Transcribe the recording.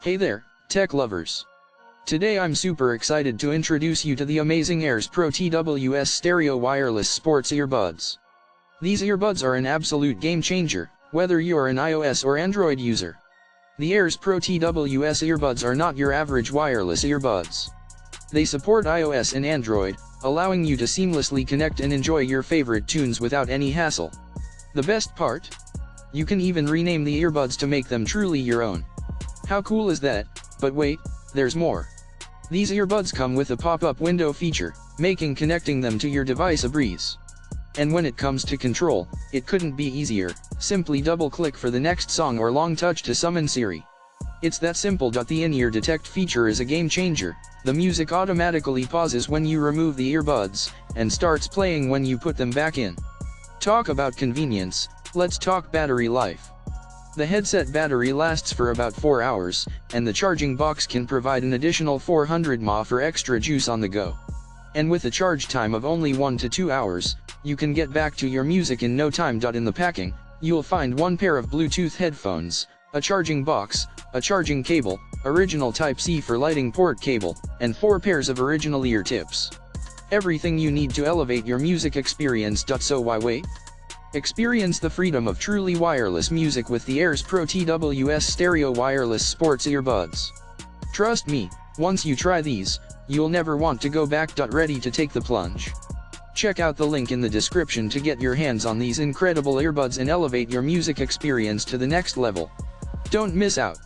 Hey there, tech lovers. Today I'm super excited to introduce you to the amazing AirPods Pro TWS stereo wireless sports earbuds. These earbuds are an absolute game changer, whether you are an iOS or Android user. The AirPods Pro TWS earbuds are not your average wireless earbuds. They support iOS and Android, allowing you to seamlessly connect and enjoy your favorite tunes without any hassle. The best part? You can even rename the earbuds to make them truly your own. How cool is that? But wait, there's more. These earbuds come with a pop-up window feature, making connecting them to your device a breeze. And when it comes to control, it couldn't be easier. Simply double-click for the next song or long touch to summon Siri. It's that simple. The in-ear detect feature is a game changer. The music automatically pauses when you remove the earbuds, and starts playing when you put them back in. Talk about convenience, let's talk battery life. The headset battery lasts for about 4 hours, and the charging box can provide an additional 400 mAh for extra juice on the go. And with a charge time of only 1 to 2 hours, you can get back to your music in no time. In the packing, you'll find one pair of Bluetooth headphones, a charging box, a charging cable, original Type-C for lighting port cable, and 4 pairs of original ear tips. Everything you need to elevate your music experience. So why wait? Experience the freedom of truly wireless music with the AirPods Pro TWS stereo wireless sports earbuds. Trust me, once you try these, you'll never want to go back. Ready to take the plunge? Check out the link in the description to get your hands on these incredible earbuds and elevate your music experience to the next level. Don't miss out.